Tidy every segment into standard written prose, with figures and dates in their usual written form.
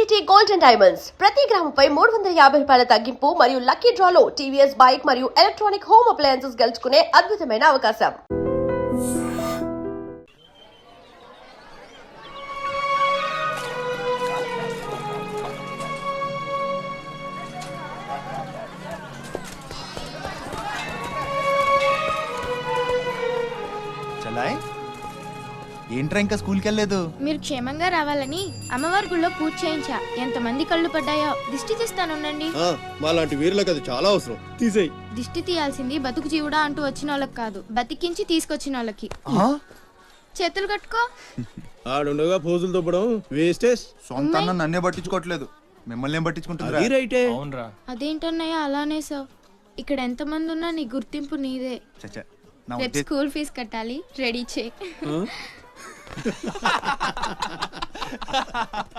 Trinity golden diamonds ప్రతి గ్రాముపై 350 రూపాయల తగ్గింపు మరియు లక్కీ డ్రాలో టీవీఎస్ బైక్ మరియు ఎలక్ట్రానిక్ హోమ్ అప్లయన్సెస్ గెలుచుకునే అద్భుతమైన అవకాశం. చలాయ్ ఏంట్రా ఇంకా స్కూల్కి వెళ్ళలేదు? మీరు క్షేమంగా రావాలని అమ్మవారి గుళ్ళో పూజ చేయించా. ఎంతమంది కళ్ళు పడ్డాయో. దిష్టి తీస్తానుండండి. మాలాంటి వీరులకు అది చాలా అవసరం. తీసేయ్. దిష్టి తీయాల్సింది బతుకు జీవుడా అంటూ వచ్చిన వాళ్ళకి కాదు, బతికించి తీసుకొచ్చిన వాళ్ళకి. చేతులు కట్టుకో. ఆడుండగా పోజులు తొప్పడం వేస్టేజ్. సొంత అన్న నన్నే పట్టించుకోవట్లేదు, మిమ్మల్ని ఏం పట్టించుకుంటుంది? అదేంటన్నయ్య అలానే సార్. ఇక్కడ ఎంతమంది ఉన్నా నీ గుర్తింపు నీదే. రేపు స్కూల్ ఫీజు కట్టాలి, రెడీ చేయి.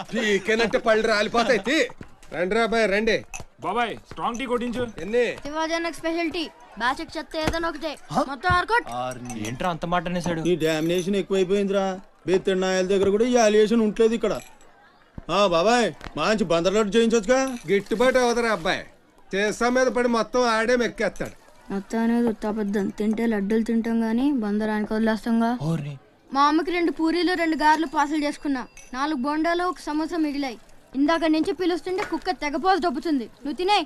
పీకేనంటే పళ్ళు రాలిపోతాయి. రండి రాబాయ్ రండి. బాబాయ్ స్ట్రాంగ్ టీ కొట్టించు. ఎన్ని శివాజనకు స్పెషల్ టీ. బ్యాచ్ చెత్త ఏదైనా ఒకటే, మొత్తం ఆర్కోట్. ఏంట్రా అంత మాట అనేసాడు? ఈ డామినేషన్ ఎక్కువైపోయిందిరా. బెత్తనాయల దగ్గర కూడా ఈ అలియేషన్ ఉంటలేదు ఇక్కడ. బాబాయ్ మంచి బందర్లోటు చేయించొచ్చుగా. గిట్టుబాటు అవదరా అబ్బాయి. చేసా మీద పడి మొత్తం ఆడే మెక్కేస్తాడు. మొత్తం అనేది ఉత్తాపద్దం. తింటే లడ్డూలు తింటాం గానీ బందరానికి వదిలేస్తాంగా. మా అమ్మకి 2 పూరీలు 2 గారెలు పార్సల్ చేసుకున్నా. 4 బొండాలు 1 సమోసా మిగిలాయి. ఇందాక నుంచి పిలుస్తుంటే కుక్క తెగపోసి దొబ్బుతుంది. నువ్వు తినే,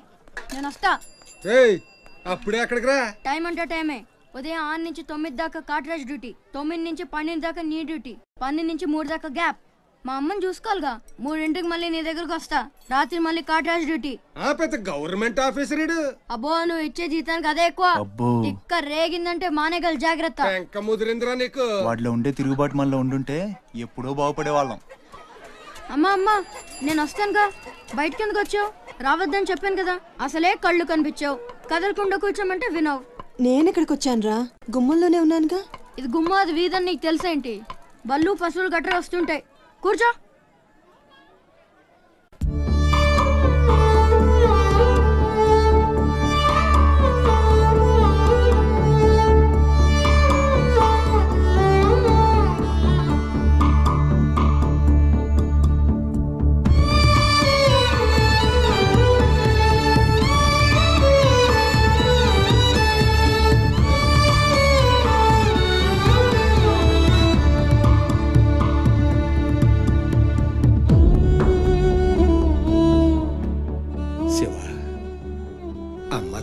నేను వస్తా. అప్పుడే అక్కడికి రా. టైం అంటే టైమే. ఉదయం 6 నుంచి 9 దాకా కాట్రాజ్ డ్యూటీ, 9 నుంచి 12 దాకా నీ డ్యూటీ, 12 నుంచి 3 దాకా గ్యాప్. మా అమ్మని చూసుకోవాలిగా. 3ంటికి మళ్ళీ నీ దగ్గరకు వస్తా. రాత్రి మళ్ళీ కాట్రాజ్ డ్యూటీ. పెద్ద గవర్నమెంట్ ఆఫీసర్. అబ్బో నువ్వు ఇచ్చే జీతానికి అదే ఎక్కువ. తిక్క రేగిందంటే మానేగల జాగ్రత్త. ముదిరింద్రా నీకు. వాటిలో ఉండే తిరుగుబాటు మనలో ఉండుంటే ఎప్పుడో బాగుపడే వాళ్ళం. అమ్మా నేను వస్తానుగా. బయటకి ఎందుకు వచ్చావు? రావద్దని చెప్పాను కదా. అసలే కళ్ళు కనిపించావు. కదలకుండా కూర్చోమంటే వినవు. నేను ఇక్కడికి వచ్చానురా, గుమ్మంలోనే ఉన్నానుగా. ఇది గుమ్మ, అది వీధని నీకు తెలుసేంటి? బళ్ళు పశువులు గట్రా వస్తుంటాయి. కూర్చో.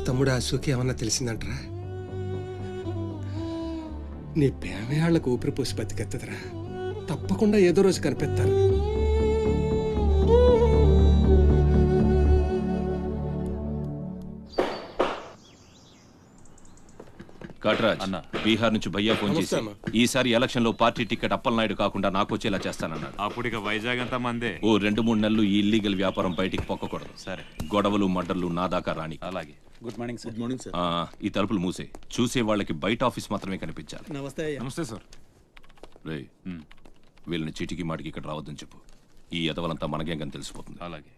తమ్ముడు అశోక్ ఏమన్నా తెలిసిందంటరా? నీ పేమేళ్లకు ఊపిరి పోసి బతికెత్తదరా. తప్పకుండా ఏదో రోజు కనిపెత్తారు. కాట్రాజ్ అన్న, బీహార్ నుంచి భయ్యా ఫోన్ చేసి ఈసారి ఎలక్షన్ లో పార్టీ టికెట్ అప్పలనాయుడు కాకుండా నాకు వచ్చేలా చేస్తానన్నాడు. అప్పుడు ఇక వైజాగ్ అంతా మందే. ఓ 2-3 నెలలు ఈ ఇల్లీగల్ వ్యాపారం బయటికి పొక్కకూడదు. సరే, గొడవలు మర్డర్లు నా దాకా రాని. అలాగే. Good morning sir. Good morning sir. ఈ తలుపులు మూసే. చూసే వాళ్ళకి బయట ఆఫీస్ మాత్రమే కనిపించాలి. నమస్తే. నమస్తే సార్. రే, వీళ్ళని చీటికి మాటికి ఇక్కడ రావద్దని చెప్పు. ఈ ఎదవలంతా మనకేం కానీ తెలిసిపోతుంది. అలాగే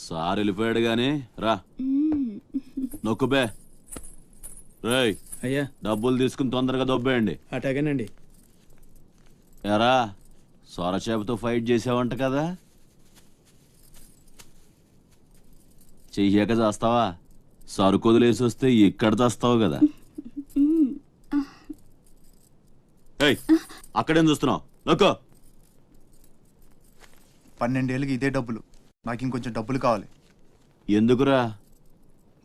సార్ వెళ్ళిపోయాడు గాని రా నొక్కుబే. రేయ్ అయ్యా, డబ్బులు తీసుకుని తొందరగా దొబ్బేయండి. అటాగేనండి. ఎరా సొరచేపతో ఫైట్ చేసావంట కదా, చెయ్యాక చేస్తావా? సరుకొదిలేసి వస్తే ఇక్కడ చేస్తావు కదా. అక్కడేం చూస్తున్నావు? నొక్కో. 12 ఏళ్ళకి ఇదే డబ్బులు. నాకు ఇంకొంచెం డబ్బులు కావాలి. ఎందుకురా?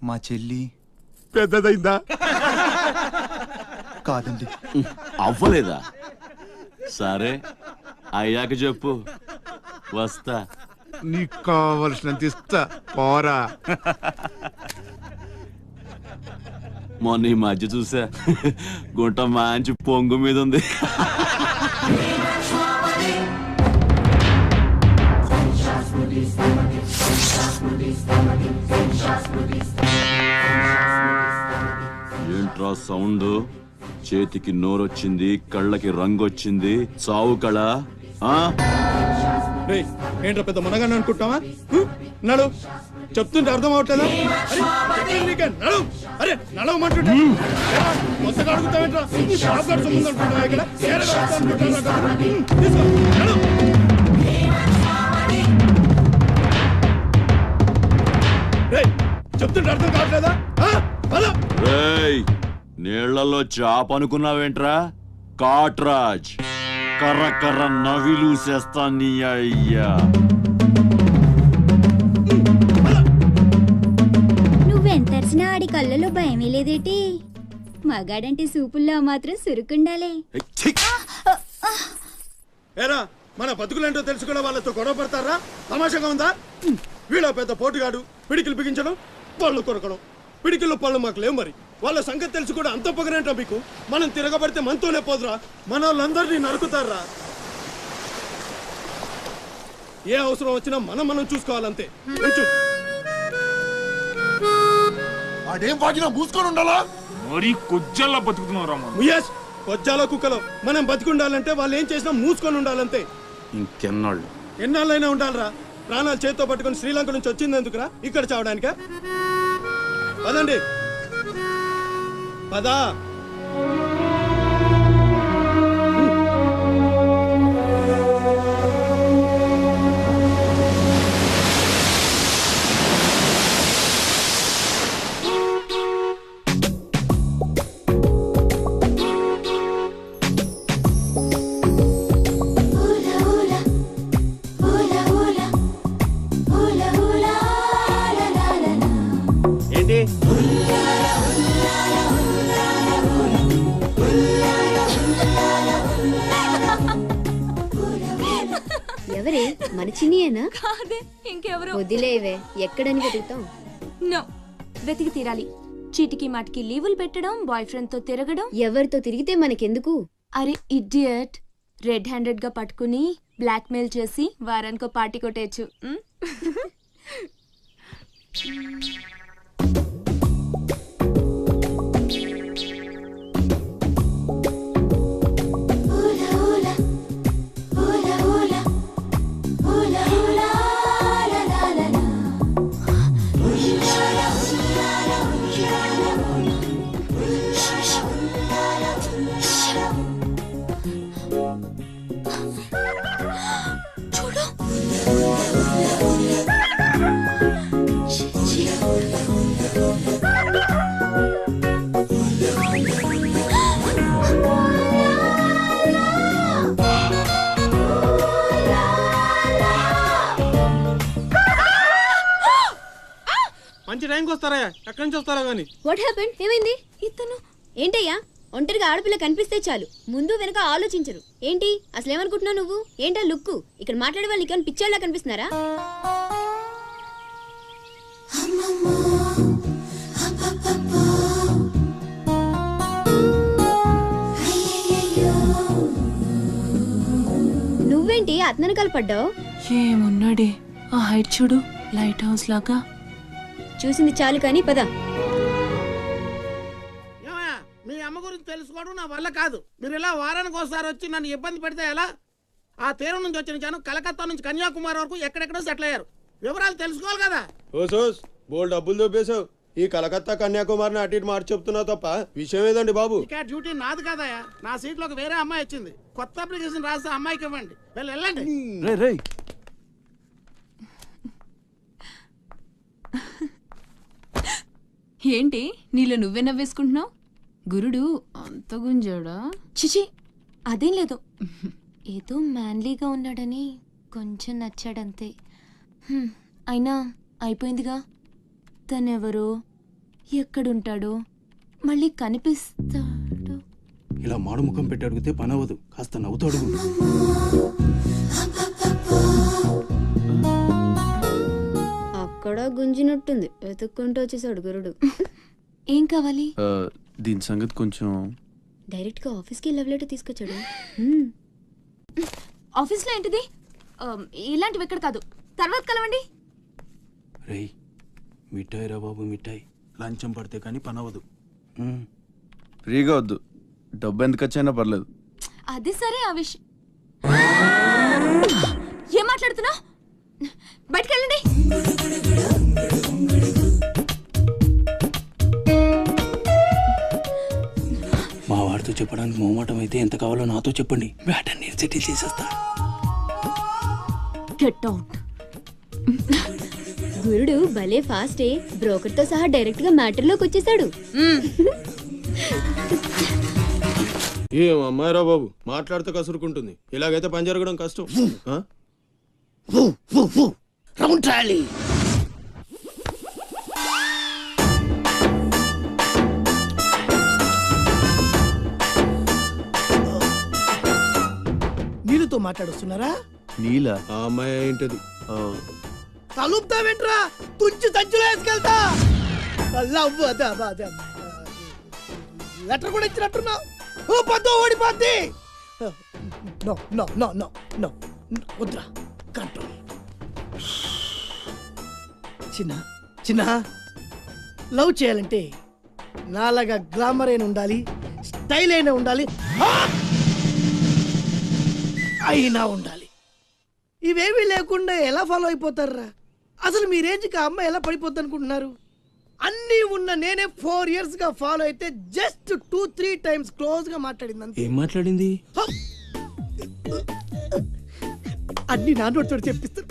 మా చెల్లి పెద్దదైందా? కాదండి. అవ్వలేదా? సరే అయ్యాక చెప్పు, వస్తా. నీకు కావలసినంత ఇస్తా, పోరా. మొన్న ఈ మధ్య చూసా, గుంట మంచి పొంగు మీద ఉంది. ఏంట్రా సౌండ్? చేతికి నోరొచ్చింది, కళ్ళకి రంగొచ్చింది. చావు కళ. రే ఏంట్రా పెద్ద మనగాన్ని అనుకుంటావా నడు చెప్తుంటే అర్థం అవట్లేదా అరే చెప్పింది నీకే, నడు అరే నడవమంటుంటే కొత్తగా అడుగుతావేంట్రా నీ షాప్ గారు సంబంధం అనుకుంటావా ఇక్కడ ఏడగా వస్తా అనుకుంటావా? తీసుకో, నడు. రేయ్ చెప్తుంటే అర్థం కావట్లేదా పద. రేయ్ నీళ్లలో చాప అనుకున్నావేంట్రా కాట్రాజ్ కర్ర కర్ర నవిలూసేస్తా నీ అయ్యా. నువ్వెంతరిసినా ఆడి కళ్ళలో భయమే లేదేటి? మగాడంటే సూపుల్లో మాత్రం సురుకుండాలే. ఏరా మన బతుకులేంటో తెలుసు కూడా వాళ్ళతో గొడవ పడతారా? తమాషాగా ఉందా? వీళ్ళ పెద్ద పోటుగాడు పిడికిలు బిగించడం పళ్ళు కొరకడం. పిడికిల్లో పళ్ళు మాకు లేవు, మరి వాళ్ళ సంగతి తెలుసు కూడా అంత పొగరేంటా మీకు? మనం తిరగబడితే మనతోనే పోదురా, మన వాళ్ళందరినీ నరుకుతారా? ఏ అవసరం వచ్చినా మనం చూసుకోవాలంతే. ఉంచు. ఆడేం వాగినా మూసుకొని ఉండాలా? మరీ కొజ్జల్లా బతుకుతున్నావు మా ముయేష్ కొజ్జాలో కుక్కలో మనం బతికుండాలంటే వాళ్ళు ఏం చేసినా మూసుకొని ఉండాలంతే. ఇంకెన్నాళ్ళు ఎన్నాళ్ళైనా ఉండాలరా? ప్రాణాలు చేత్తో పట్టుకొని శ్రీలంక నుంచి వచ్చింది ఎందుకురా? ఇక్కడ చావడానికా? పదండి పదా. ఏంటి ఎవరే మన చిన్నియేనా? కాదే ఇంకెవరు? వదిలేవే, ఎక్కడని వెతుకుతాం? నో, వెతికి తీరాలి. చీటికి మాటికి లీవులు పెట్టడం, బాయ్ ఫ్రెండ్ తో తిరగడం. ఎవరితో తిరిగితే మనకెందుకు? అరే ఇడియట్, రెడ్ హ్యాండెడ్ గా పట్టుకుని బ్లాక్ మెయిల్ చేసి వారానికో పార్టీ కొట్టేయచ్చు. మంచి టైంకి వస్తారా? ఎక్కడి నుంచి వస్తారా గానీ? What happened? ఏమైంది? ఇతను ఏంటయ్యా, ఒంటరిగా ఆడపిల్ల కనిపిస్తే చాలు ముందు వెనక ఆలోచించరు. ఏంటి అసలు ఏమనుకుంటున్నావు నువ్వు? ఏంటా లుక్కు? ఇక్కడ మాట్లాడే వాళ్ళు నీకేమైనా పిచ్చోళ్ళ కనిపిస్తున్నారా? నువ్వేంటి అతనకాలు పడ్డావు? ఏమున్నాడే ఆ హైట్ చూడు, లైట్ హౌస్ లాగా. చూసింది చాలు కానీ పద. మీ అమ్మ గురించి తెలుసుకోవడం నా వల్ల కాదు. మీరు ఇలా వారానికి ఒకసారి వచ్చి నన్ను ఇబ్బంది పెడితే ఎలా? ఆ తీరం నుంచి వచ్చిన జనం కలకత్తా నుంచి కన్యాకుమారి వరకు ఎక్కడెక్కడో సెటిల్ అయ్యారు. వివరాలు తెలుసుకోవాలి కదా. ఓసోస్ బోల్డ్ డబ్బులు దొబ్బేశావు. ఈ కలకత్తా కన్యాకుమారిని అటు ఇటు మార్చి చెప్తున్నావు తప్ప విషయం ఏదండి బాబు? ఇక డ్యూటీ నాది కదయా. నా సీట్లో ఒక వేరే అమ్మాయి వచ్చింది. కొత్త అప్లికేషన్ రాస్తే అమ్మాయికి ఇవ్వండి. వెళ్ళండి. ఏంటి నీలో నువ్వే నవ్వేసుకుంటున్నావు? గురుడు అంత గుంజాడా? చిచి అదేం లేదు, ఏదో మ్యాన్లీగా ఉన్నాడని కొంచెం నచ్చాడంతే. అయినా అయిపోయిందిగా. తనెవరో, ఎక్కడుంటాడో, మళ్ళీ కనిపిస్తాడు. ఇలా మాడు ముఖం పెట్టి అడిగితే పని అవ్వదు. కాస్త నవ్వుతూ అడుగు. అక్కడ గుంజినట్టుంది, వెతుక్కుంటూ వచ్చేసాడు గురుడు. ఏం కావాలి? దీని సంగతి కొంచెం. డైరెక్ట్ గా ఆఫీస్కి లవ్ లెటర్ తీసుకొచ్చాడు. ఆఫీస్లో ఏంటిది? ఇలాంటివి ఎక్కడ కాదు, తర్వాత కలవండి. రేయ్ మిఠాయి రా బాబు, మిఠాయి. లంచం పడితే కానీ పని అవ్వదు. ఫ్రీగా వద్దు, డబ్బు ఎంత ఖర్చు అయినా పర్లేదు. అది సరే, ఆ విషయం ఏం మాట్లాడుతున్నావు? బయటికి వెళ్ళండి. మా వాడితో చెప్పడానికి మొహమాటం అయితే ఎంత కావాలో నాతో చెప్పండి, బ్యాటర్ నేను సెటిల్ చేసేస్తా. Get out. గురుడు భలే ఫాస్టే, బ్రోకర్ తో సహా డైరెక్ట్ గా మ్యాటర్ లోకి వచ్చేసాడు. ఏం అమ్మాయిరా బాబు, మాట్లాడితే కసురుకుంటుంది. ఇలాగైతే పని జరగడం కష్టం. ఆ? Round trolley. నీళ్ళతో మాట్లాడుస్తున్నారా? నీలా ఆ అమ్మాయి ఏంటది? తలుపుతావేంట్రా? తుంచి సంచులో వేసుకెళ్తా. లెటర్ కూడా ఇచ్చినట్టున్నా. ఓ పద్దు ఓడిపోద్ది. No no no no no వద్దురా, కంట్రోల్. చిన్న చిన్న లవ్ చేయాలంటే నాలాగా గ్లామర్ అయిన ఉండాలి, స్టైల్ అయినా ఉండాలి, అయినా ఉండాలి. ఇవేమీ లేకుండా ఎలా ఫాలో అయిపోతారా? అసలు మీ రేంజ్కి ఆ అమ్మాయి ఎలా పడిపోద్ది అనుకుంటున్నారు? అన్నీ ఉన్న నేనే 4 years గా ఫాలో అయితే జస్ట్ 2-3 times క్లోజ్ గా మాట్లాడింది అంతే. ఏం మాట్లాడింది? అన్ని నా నోటితో చెప్పిస్తారు.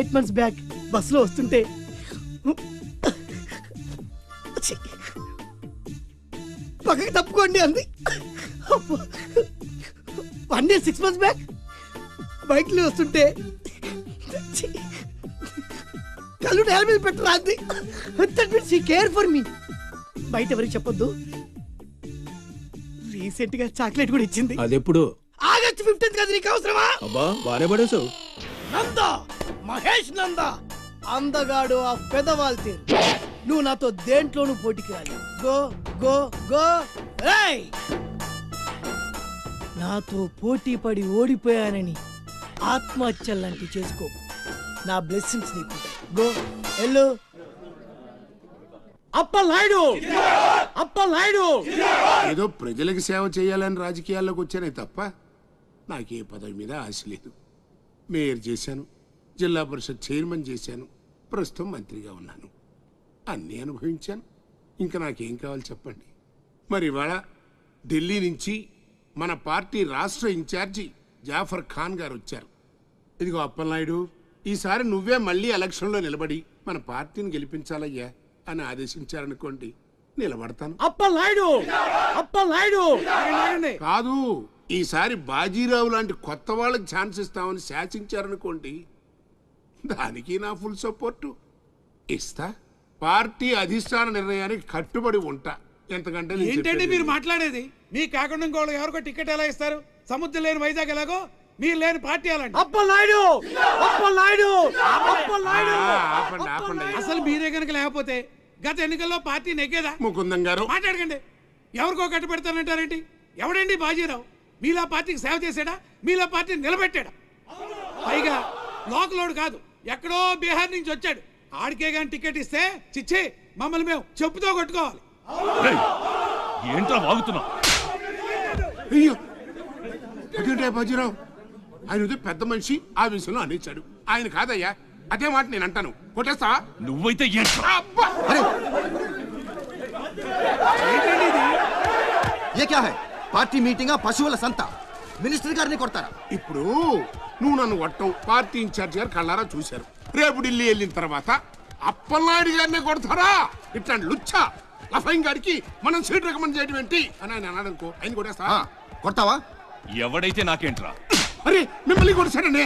8 months బ్యాక్ బస్సులో వస్తుంటే ఛీ, పక్కకి తప్పుకోండి అంది. 1 year 6 months బ్యాక్ బైక్ లో వస్తుంటే ఛీ, కళ్ళు నేల మీద పెట్టరా అంది. That means she care for me. బయట ఎవరికి చెప్పొద్దు. రీసెంట్ గా చాక్లెట్ కూడా ఇచ్చింది. అదెప్పుడు? ఆగస్ట్ 15th కదా. నీకు అవసరమా? అబ్బా బానే పడేసావు. నందా, మహేష్ నందా, అందగాడు ఆ పెదవాల్ తీరు. నువ్వు నాతో దేంట్లోనూ పోటీకి రాలి. Go go go. ఏయ్, నాతో పోటీ పడి ఓడిపోయానని ఆత్మహత్యలాంటి చేసుకో. నా బ్లెస్సింగ్స్ నీకుంటాయి. గో ఎల్లు. అప్పలాయుడు, అప్పలాయుడు. ఏదో ప్రజలకు సేవ చేయాలని రాజకీయాల్లోకి వచ్చానే తప్ప నాకే పదవి మీద ఆశ లేదు. మేయర్ చేశాను, జిల్లా పరిషత్ చైర్మన్ చేశాను, ప్రస్తుతం మంత్రిగా ఉన్నాను. అన్నీ అనుభవించాను. ఇంకా నాకేం కావాలి చెప్పండి. మరి ఇవాళ ఢిల్లీ నుంచి మన పార్టీ రాష్ట్ర ఇన్ఛార్జి జాఫర్ ఖాన్ గారు వచ్చారు. ఇదిగో అప్పలనాయుడు, ఈసారి నువ్వే మళ్ళీ ఎలక్షన్లో నిలబడి మన పార్టీని గెలిపించాలయ్యా అని ఆదేశించారనుకోండి, నిలబడతాను. అప్పలాయుడు, అప్పలాయుడు. కాదు, ఈసారి బాజీరావు లాంటి కొత్త వాళ్ళకి ఛాన్స్ ఇస్తామని శాసించారనుకోండి, దానికి నా ఫుల్ సపోర్టు ఇస్తా. పార్టీ అధిష్టాన నిర్ణయానికి కట్టుబడి ఉంటా. ఎంతకంటే నేను ఏంటండి చెప్పేది మీరు మాట్లాడేది? మీ కాకుండా ఇంకోళ్ళు ఎవరికో టికెట్ ఎలా ఇస్తారు? సముద్రం లేని వైజాగ్ ఎలాగో మీరు లేని పార్టీ అలాంటి. అప్పలాయుడు, అప్పలాయుడు, అప్పలాయుడు. ఆపండి ఆపండి. అసలు మీరే కనుక లేకపోతే గత ఎన్నికల్లో పార్టీ నెగ్గేదా? ముకుందం గారు మాట్లాడకండి. ఎవరికో కట్టు పెడతానంటారేంటి? ఎవడండి బాజీరావు? మీలా పార్టీకి సేవ చేశాడా? మీలా పార్టీని నిలబెట్టాడా? పైగా లోకలోడు కాదు, ఎక్కడో బీహార్ నుంచి వచ్చాడు. ఆడికే గాని టికెట్ ఇస్తే చిచ్చి మమ్మల్ని మేము చెప్పుతో కొట్టుకోవాలి. ఏంట్రా వాగుతున్నావు? అయ్యో అదేంటే బాజీరావు, ఆయన ఉదయం పెద్ద మనిషి ఆ విషయంలో అనేచ్చాడు. ఆయన కాదయ్యా, అదే మాట నేను అంటాను. కొట్టేస్తా. నువ్వైతే ఏంట్రా? అబ్బా! పార్టీ మీటింగ్ పశువుల సంత, మినిస్టర్ గారిని కొడతారా? ఇప్పుడు నువ్వు నన్ను కొట్టం పార్టీ ఇన్ఛార్జ్ గారు కళ్ళారా చూశారు. రేపు ఢిల్లీ వెళ్ళిన తర్వాత అప్పలనాయుడు గారిని కొడతారా? ఇట్లాంటి లుచ్చా లఫైన్ గారికి మనం సీట్ రికమెండ్ చేయడం ఏంటి అని ఆయన అన్నాడు అనుకో, ఆయన కొట్టేస్తా. కొడతావా? ఎవడైతే నాకేంట్రా? అరే మిమ్మల్ని కొడతాడండి.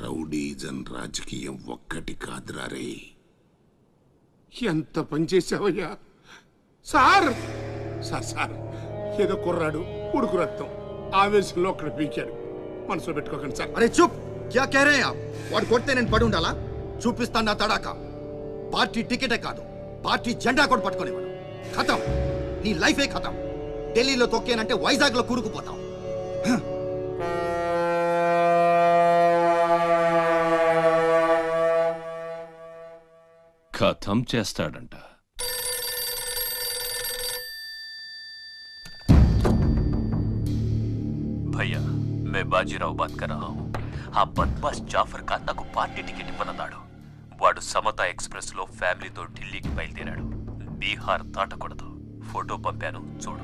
రౌడీజన్ రాజకీయం ఒక్కటి కాదురా రే. ఎంత పనిచేసావయ్యా సార్. సార్ సార్ ఏదో కుర్రాడు ఉడుకు రక్తం ఆవేశంలో ఒక్కడ పీకాడు. మనసులో పెట్టుకోకండి సార్. అరే చూప్, క్యా కహ రహే ఆప్? వాడు కొడితే నేను పడి ఉండాలా? చూపిస్తాను నా తడాక. పార్టీ టికెటే కాదు, పార్టీ జెండా కూడా పట్టుకునేవాడు. ఖతం, నీ లైఫే ఖతం. ఢిల్లీలో తొక్కేనంటే వైజాగ్ లో కూరుకుపోతాం. ఖతం చేస్తాడంట. भैया मैं बाजीराव बात कर रहा हूँ ఆ బద్మాస్ జాఫర్ ఖాన్ నాకు పార్టీ టికెట్ ఇవ్వనన్నాడు. వాడు సమతా ఎక్స్ప్రెస్ లో ఫ్యామిలీతో ఢిల్లీకి బయలుదేరాడు. బీహార్ దాటకూడదు. ఫోటో పంపాను చూడు.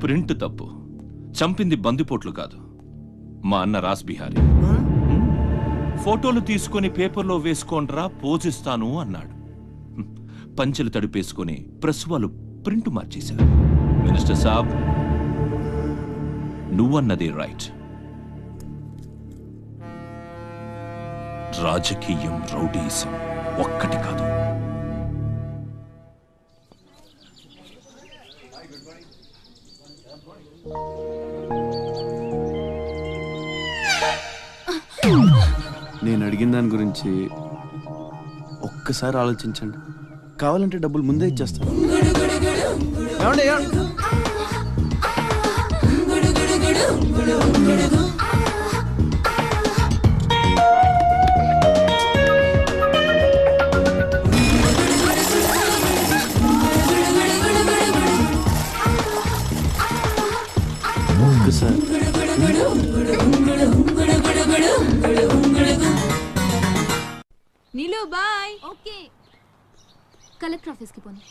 ప్రింట్ తప్పు. చంపింది బందిపోట్లు కాదు, మా అన్న రాస్ బిహారీ. ఫోటోలు తీసుకొని పేపర్లో వేసుకోండ్రా పోజిస్తాను అన్నాడు. పంచెలు తడిపేసుకొని ప్రెస్ వాళ్ళు ప్రింట్ మార్చేశారు. మినిస్టర్ సాబ్, నువ్వన్నది రైట్. రాజకీయం రౌడీసం ఒక్కటి కాదు. నేను అడిగిన దాని గురించి ఒక్కసారి ఆలోచించండి. కావాలంటే డబ్బులు ముందే ఇచ్చేస్తాను. ఒక్కసారి నీలు బాయ్. ఓకే, కలెక్టర్ ఆఫీస్కి పోనీ.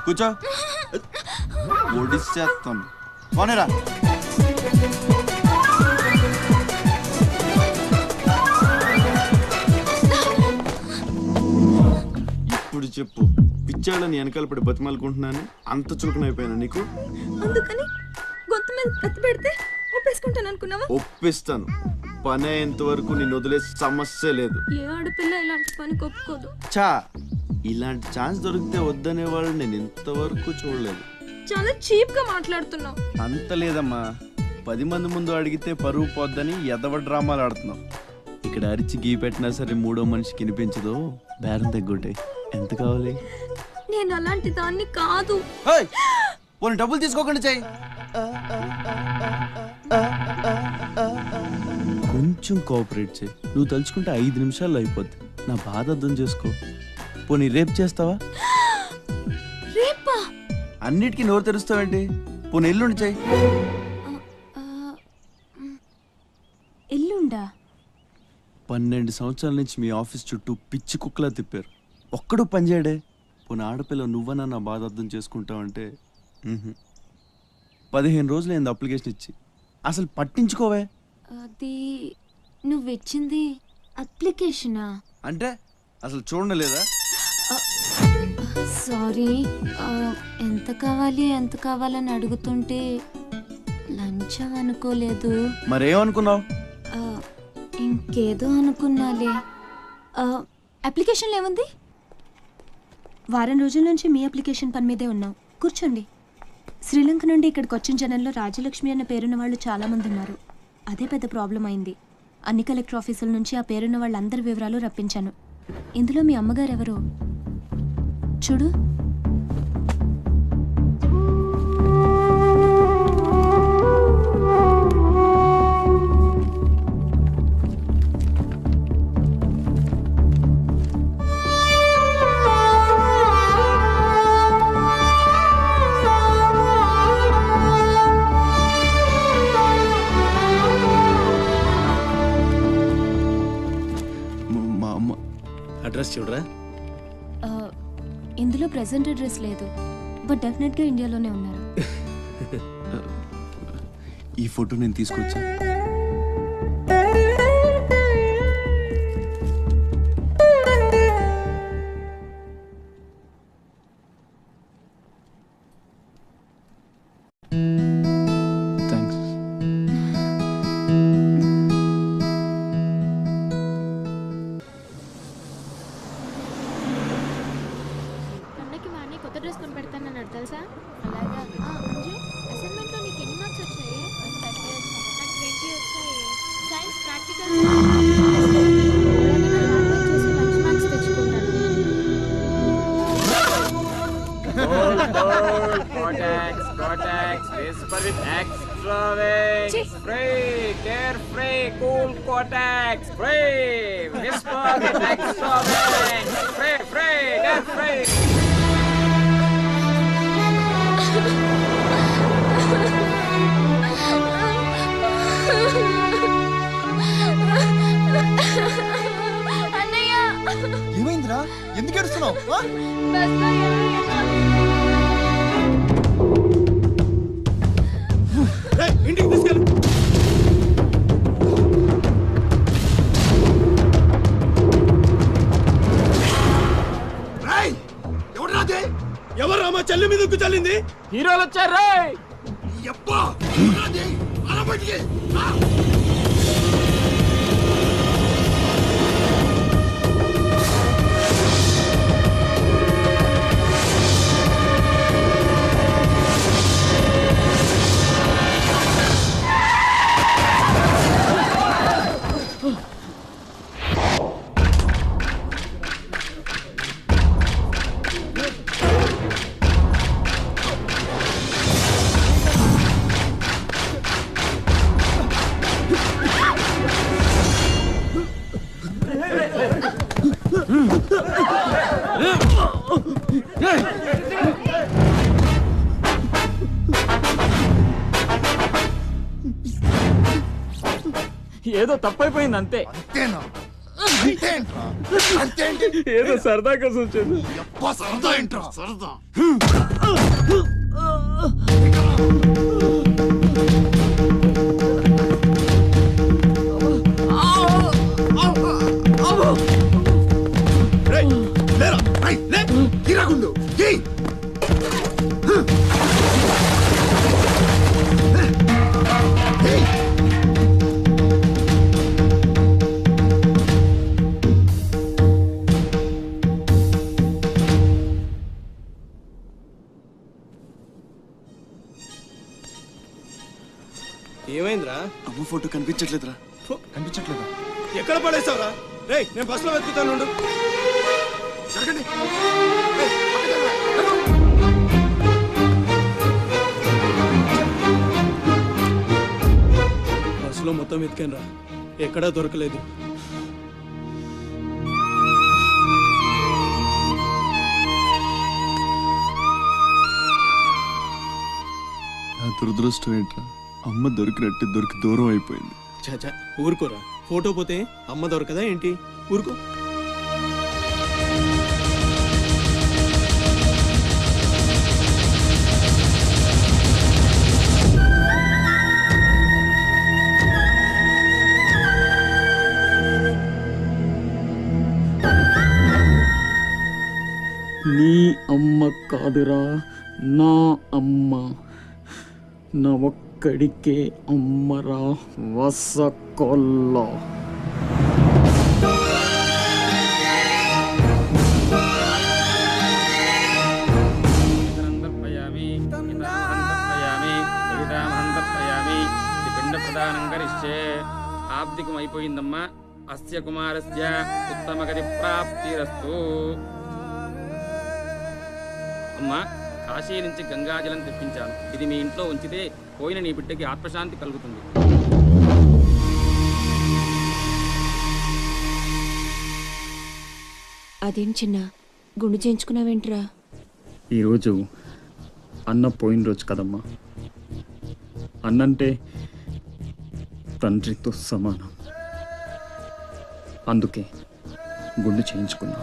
కూర్చో, ఒడిసేస్తాం. పోనేరా. ఇప్పుడు చెప్పు, పిచ్చాడని వెనకాల పడి బతిమాలుకుంటున్నాను, అంత చులకనైపోయాను నీకు? అందుకని గొంతు మీద కత్తి పెడితే ఒప్పేసుకుంటాను అనుకున్నావా? ఒప్పిస్తాను. పని అయ్యేంత వరకు నిన్ను వదిలే సమస్య లేదు. ఏ ఆడపిల్ల ఇలాంటి పని ఒప్పుకోదు. చా, ఇలాంటి ఛాన్స్ దొరికితే వద్దనే వాళ్ళు నేను ఇంతవరకు చూడలేదు. చాలా చీప్ గా మాట్లాడుతున్నావు. అంత లేదమ్మా, 10 మంది ముందు అడిగితే పరువు పోద్దని ఎదవ డ్రామాలు ఆడుతున్నావు. ఇక్కడ అరిచి గీ పెట్టినా సరే మూడో మనిషికి వినిపించదు. బేరం తగ్గుంటాయి. ఎంత కావాలి? నేను అలాంటి దాన్ని కాదు. పోనీ డబ్బులు తీసుకోకుండా చెయ్యి. కొంచెం కోఆపరేట్ చేయి. నువ్వు తలుచుకుంటే 5 నిమిషాల్లో అయిపోద్ది. నా బాధ అర్థం చేసుకో. పోనీ రేపు చేస్తావా? రేపా? అన్నిటికీ నోరు తెరుస్తావేంటి? పోనీ ఎల్లుండి చెయ్యి. ఎల్లుండా? 12 సంవత్సరాల నుంచి మీ ఆఫీస్ చుట్టూ పిచ్చి కుక్కలా తిప్పారు, ఒక్కడు పనిచేయడే. పోనీ ఆడపిల్ల నువ్వన్నా నా బాధ అర్థం చేసుకుంటావంటే 15 రోజులు అయింది అప్లికేషన్ ఇచ్చి, అసలు పట్టించుకోవే. అది నువ్వు ఇచ్చింది అప్లికేషనా? అంటే అసలు చూడలేదా? సారీ, ఎంత కావాలని అడుగుతుంటే లంచం అనుకోలేదు. మరేమనుకున్నావు? ఇంకేదో అనుకున్నాలే. అప్లికేషన్లో ఏముంది? వారం రోజుల నుంచి మీ అప్లికేషన్ పని మీదే ఉన్నాం. కూర్చోండి. శ్రీలంక నుండి ఇక్కడికి వచ్చిన జనంలో రాజలక్ష్మి అన్న పేరున్న వాళ్ళు చాలామంది ఉన్నారు. అదే పెద్ద ప్రాబ్లం అయింది. అన్ని కలెక్టర్ ఆఫీసుల నుంచి ఆ పేరున్న వాళ్ళందరి వివరాలు రప్పించాను. ఇందులో మీ అమ్మగారు ఎవరో చూడు. అడ్రస్ చూడరా. ఇందులో ప్రెసెంట్ అడ్రస్ లేదు, బట్ డెఫినెట్గా ఇండియాలోనే ఉన్నారు. ఈ ఫోటో నేను తీసుకొచ్చా. with extra wings. Free, carefree, cool Cortex. Free, whisper with extra wings. Free, carefree. అన్నయ్య ఏమైందిరా ఎందుకు ఏడుస్తున్నావు బస్లో ఇంటికి తీసుకెళ్ళు. ఎవరు మా చెల్లి మీద ఉక్కు చల్లింది? హీరోలు వచ్చారు. ఏదో తప్పైపోయింది అంతే. అంతేనా ఏదో సరదా కోసం వచ్చాను. సరదా ఏంట్రా సరదా తిరగుండు ఏమైందిరా? అమ్మ ఫోటో కనిపించట్లేదురా. కనిపించట్లేదా? ఎక్కడ పడేసావురా? రేయ్ నేను బస్సులో వెతుకుతాను ఉండు. బస్సులో మొత్తం వెతికాను రా, ఎక్కడా దొరకలేదు. నా దురదృష్టం ఏంట్రా, అమ్మ దొరికినట్టు దొరికి దూరం అయిపోయింది. చాచా ఊరుకోరా, ఫోటో పోతే అమ్మ దొరకదా ఏంటి? ఊరుకో. నీ అమ్మ కాదురా, నా అమ్మ. నా ఒక్కడికే అమ్మరా వసకొల్ల. పిండ ప్రదానం కరిష్యే. ఆబ్దికం అయిపోయిందమ్మా. అస్య కుమారస్య ఉత్తమగతి ప్రాప్తిరస్తు. అమ్మా, కాశీ నుంచి గంగాజలం తెప్పించాను. ఇది మీ ఇంట్లో ఉంచితే పోయిన నీ బిడ్డకి ఆత్మశాంతి కలుగుతుంది. అదేం చిన్న గుండు చేయించుకున్నావేంట్రా? ఈరోజు అన్న పోయిన రోజు కదమ్మా. అన్నంటే తండ్రితో సమానం. అందుకే గుండు చేయించుకున్నా.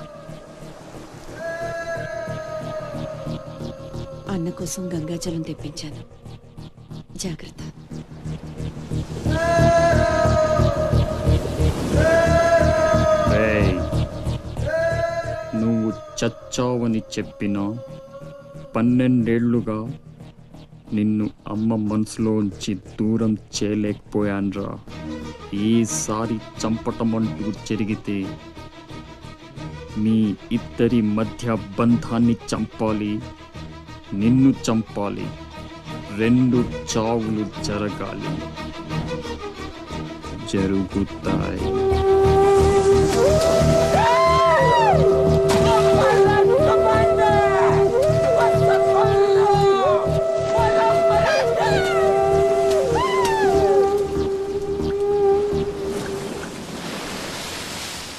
అన్న కోసం గంగాజలం తెప్పించాను, జాగ్రత్త. నువ్వు చచ్చావని చెప్పిన 12 ఏళ్లుగా నిన్ను అమ్మ మనసులోంచి దూరం చేయలేకపోయాన్రా. ఈసారి చంపటమంటూ జరిగితే మీ ఇద్దరి మధ్య బంధాన్ని చంపాలి, నిన్ను చంపాలి. 2 చావులు జరగాలి. జరుగుతాయి.